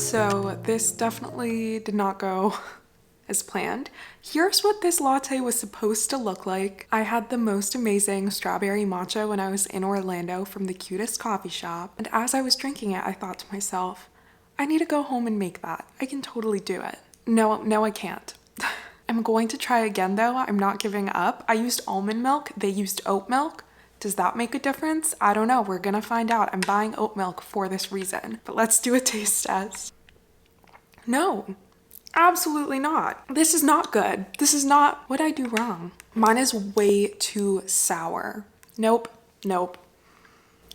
So this definitely did not go as planned. Here's what this latte was supposed to look like. I had the most amazing strawberry matcha when I was in Orlando from the cutest coffee shop. And as I was drinking it, I thought to myself, I need to go home and make that. I can totally do it. No, I can't. I'm going to try again though. I'm not giving up. I used almond milk. They used oat milk. Does that make a difference? I don't know. We're gonna find out. I'm buying oat milk for this reason. But let's do a taste test. No, absolutely not. This is not good. This is not what I do wrong. Mine is way too sour. Nope.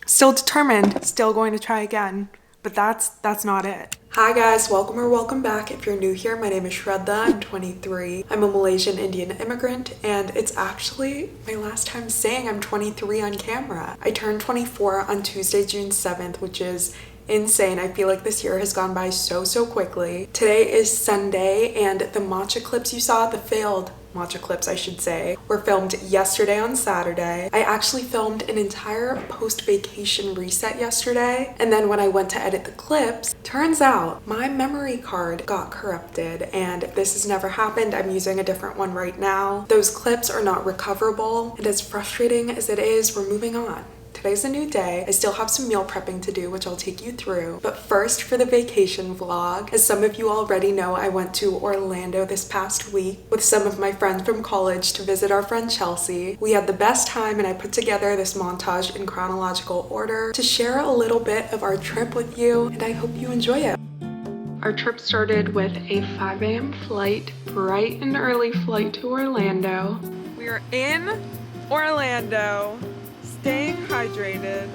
Still determined, still going to try again. But that's not it. Hi guys, welcome or welcome back. If you're new here, my name is Shraddha, I'm 23. I'm a Malaysian Indian immigrant, and it's actually my last time saying I'm 23 on camera. I turned 24 on Tuesday, June 7th, which is insane. I feel like this year has gone by so quickly. Today is Sunday, and the matcha clips you saw, the failed matcha clips I should say, were filmed yesterday on Saturday. I actually filmed an entire post-vacation reset yesterday, and then when I went to edit the clips, turns out my memory card got corrupted, and this has never happened. I'm using a different one right now. Those clips are not recoverable, and as frustrating as it is, we're moving on. Today's a new day. I still have some meal prepping to do, which I'll take you through. But first, for the vacation vlog, as some of you already know, I went to Orlando this past week with some of my friends from college to visit our friend Chelsea. We had the best time, and I put together this montage in chronological order to share a little bit of our trip with you, and I hope you enjoy it. Our trip started with a 5 a.m. flight, bright and early flight to Orlando. We are in Orlando. Staying hydrated.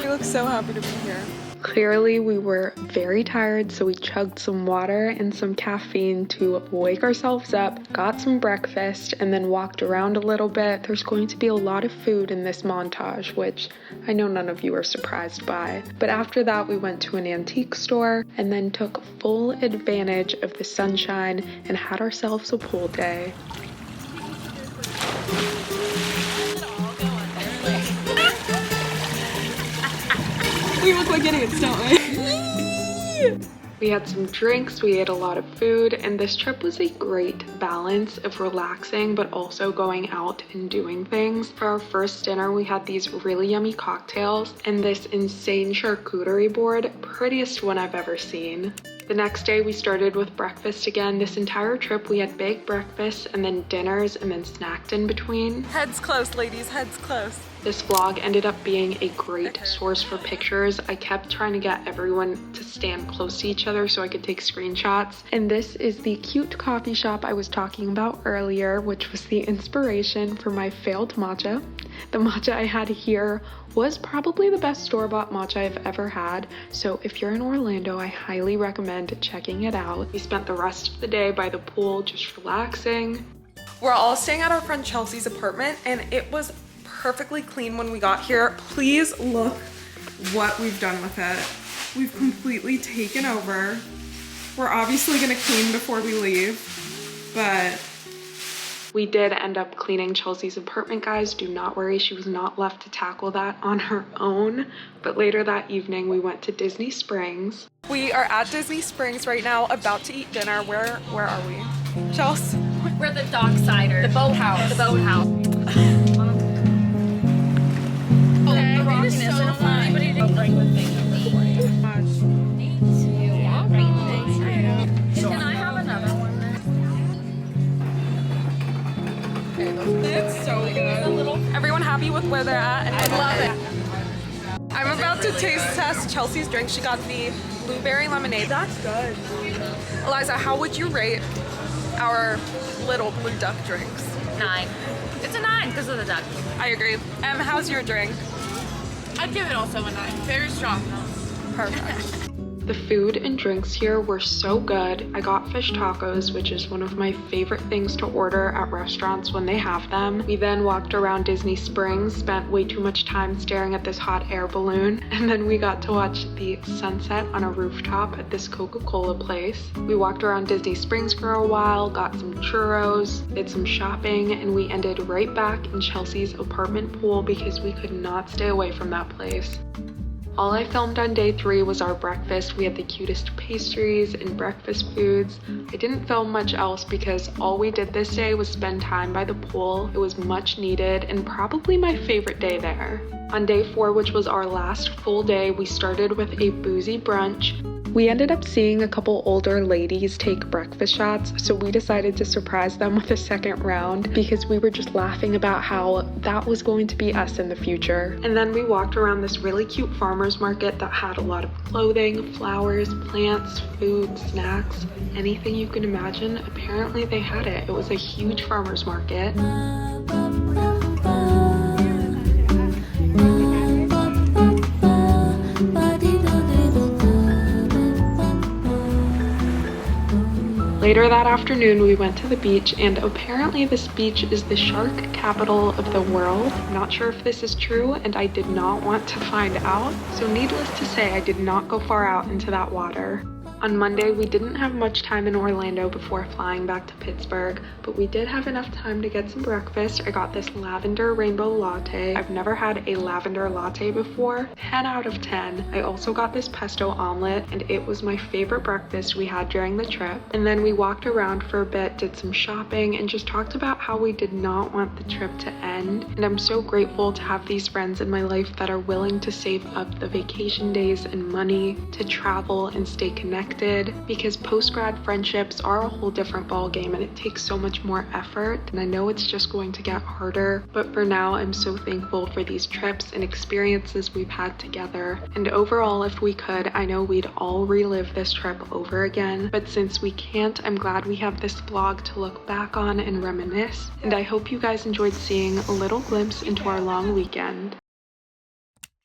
I look so happy to be here. Clearly we were very tired, so we chugged some water and some caffeine to wake ourselves up, got some breakfast, and then walked around a little bit. There's going to be a lot of food in this montage, which I know none of you are surprised by. But after that, we went to an antique store and then took full advantage of the sunshine and had ourselves a pool day. We look like idiots, don't we? We had some drinks, we ate a lot of food, and this trip was a great balance of relaxing but also going out and doing things. For our first dinner, we had these really yummy cocktails and this insane charcuterie board, prettiest one I've ever seen. The next day we started with breakfast again. This entire trip we had big breakfasts and then dinners and then snacked in between. Heads close, ladies, heads close. This vlog ended up being a great source for pictures. I kept trying to get everyone to stand close to each other so I could take screenshots. And this is the cute coffee shop I was talking about earlier, which was the inspiration for my failed matcha. The matcha I had here was probably the best store-bought matcha I've ever had, so if you're in Orlando, I highly recommend checking it out. We spent the rest of the day by the pool just relaxing. We're all staying at our friend Chelsea's apartment, and it was perfectly clean when we got here. Please look what we've done with it. We've completely taken over. We're obviously gonna clean before we leave, but we did end up cleaning Chelsea's apartment, guys. Do not worry, she was not left to tackle that on her own. But later that evening, we went to Disney Springs. We are at Disney Springs right now, about to eat dinner. Where are we? Chelsea? We're the dockside, the boathouse. The boathouse. The rockiness, so I don't want anybody to bring the thing over for you. Can I have another one then? It's so good. Everyone happy with where they're at? I love it. I'm about to taste test Chelsea's drink. She got the blueberry lemonade. That's good. Eliza, how would you rate our little blue duck drinks? 9. It's a 9 because of the duck. I agree. How's your drink? I'd give it also a 9. Very strong. Perfect. The food and drinks here were so good. I got fish tacos, which is one of my favorite things to order at restaurants when they have them. We then walked around Disney Springs, spent way too much time staring at this hot air balloon, and then we got to watch the sunset on a rooftop at this Coca-Cola place. We walked around Disney Springs for a while, got some churros, did some shopping, and we ended right back in Chelsea's apartment pool because we could not stay away from that place. All I filmed on day 3 was our breakfast. We had the cutest pastries and breakfast foods. I didn't film much else because all we did this day was spend time by the pool. It was much needed and probably my favorite day there. On day 4, which was our last full day, we started with a boozy brunch. We ended up seeing a couple older ladies take breakfast shots, so we decided to surprise them with a second round because we were just laughing about how that was going to be us in the future. And then we walked around this really cute farmer's market that had a lot of clothing, flowers, plants, food, snacks, anything you can imagine. Apparently they had it. It was a huge farmer's market. Later that afternoon, we went to the beach, and apparently this beach is the shark capital of the world. I'm not sure if this is true, and I did not want to find out. So needless to say, I did not go far out into that water. On Monday, we didn't have much time in Orlando before flying back to Pittsburgh, but we did have enough time to get some breakfast. I got this lavender rainbow latte. I've never had a lavender latte before. 10 out of 10. I also got this pesto omelet, and it was my favorite breakfast we had during the trip. And then we walked around for a bit, did some shopping, and just talked about how we did not want the trip to end. And I'm so grateful to have these friends in my life that are willing to save up the vacation days and money to travel and stay connected, because post-grad friendships are a whole different ball game and it takes so much more effort, and I know it's just going to get harder, but for now I'm so thankful for these trips and experiences we've had together. And overall, if we could, I know we'd all relive this trip over again, but since we can't, I'm glad we have this vlog to look back on and reminisce, and I hope you guys enjoyed seeing a little glimpse into our long weekend.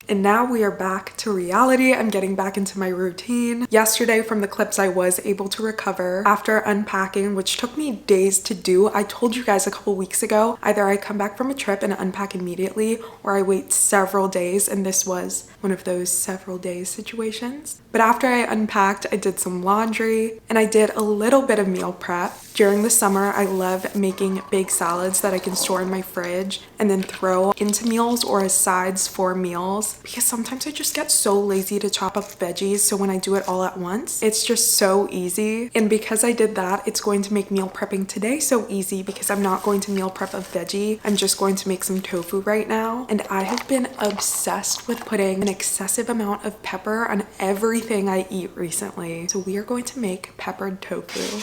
And now we are back to reality. I'm getting back into my routine. Yesterday, from the clips, I was able to recover after unpacking, which took me days to do. I told you guys a couple weeks ago, either I come back from a trip and unpack immediately, or I wait several days, and this was one of those several days situations. But after I unpacked, I did some laundry, and I did a little bit of meal prep. During the summer, I love making big salads that I can store in my fridge and then throw into meals or as sides for meals, because sometimes I just get so lazy to chop up veggies, so when I do it all at once, it's just so easy. And because I did that, it's going to make meal prepping today so easy, because I'm not going to meal prep a veggie. I'm just going to make some tofu right now, and I have been obsessed with putting an excessive amount of pepper on everything I eat recently. So we are going to make peppered tofu.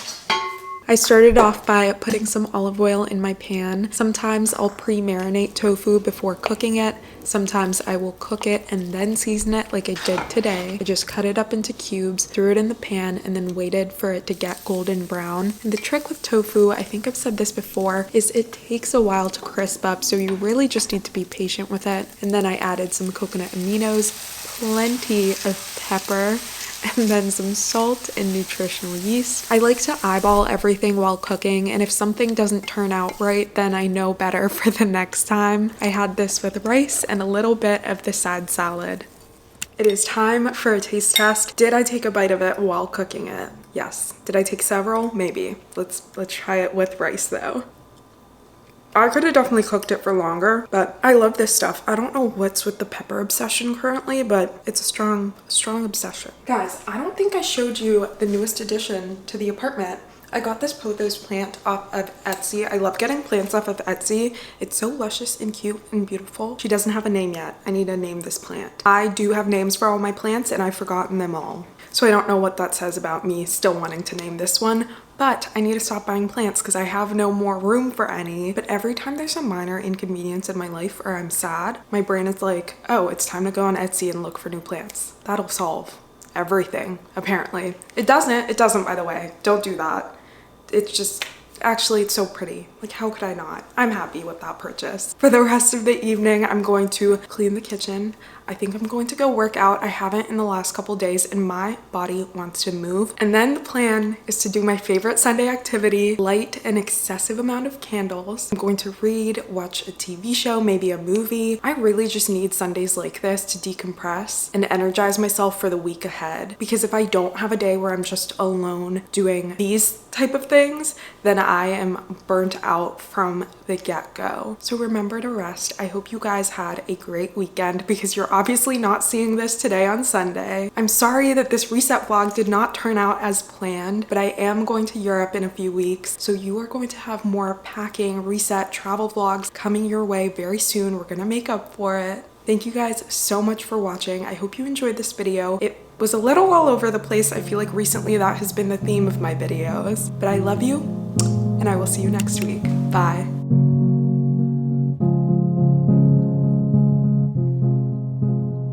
I started off by putting some olive oil in my pan. Sometimes I'll pre-marinate tofu before cooking it. Sometimes I will cook it and then season it like I did today. I just cut it up into cubes, threw it in the pan, and then waited for it to get golden brown. And the trick with tofu, I think I've said this before, is it takes a while to crisp up, so you really just need to be patient with it. And then I added some coconut aminos, plenty of pepper, and then some salt and nutritional yeast. I like to eyeball everything while cooking, and if something doesn't turn out right, then I know better for the next time. I had this with rice and a little bit of the side salad. It is time for a taste test. Did I take a bite of it while cooking it? Yes. Did I take several? Maybe. Let's try it with rice though. I could have definitely cooked it for longer, but I love this stuff. I don't know what's with the pepper obsession currently, but it's a strong obsession. Guys, I don't think I showed you the newest addition to the apartment. I got this pothos plant off of Etsy. I love getting plants off of Etsy. It's so luscious and cute and beautiful. She doesn't have a name yet. I need to name this plant. I do have names for all my plants, and I've forgotten them all. So I don't know what that says about me still wanting to name this one, but I need to stop buying plants because I have no more room for any. But every time there's a minor inconvenience in my life or I'm sad, my brain is like, oh, it's time to go on Etsy and look for new plants. That'll solve everything, apparently. It doesn't, by the way. Don't do that. It's just, actually, it's so pretty. Like, how could I not? I'm happy with that purchase. For the rest of the evening, I'm going to clean the kitchen. I think I'm going to go work out. I haven't in the last couple days, and my body wants to move. And then the plan is to do my favorite Sunday activity, light an excessive amount of candles. I'm going to read, watch a TV show, maybe a movie. I really just need Sundays like this to decompress and energize myself for the week ahead. Because if I don't have a day where I'm just alone doing these type of things, then I am burnt out from the get-go. So remember to rest. I hope you guys had a great weekend, because you're obviously not seeing this today on Sunday. I'm sorry that this reset vlog did not turn out as planned, but I am going to Europe in a few weeks, so you are going to have more packing, reset, travel vlogs coming your way very soon. We're gonna make up for it. Thank you guys so much for watching. I hope you enjoyed this video. It was a little all over the place. I feel like recently that has been the theme of my videos, but I love you and I will see you next week. Bye.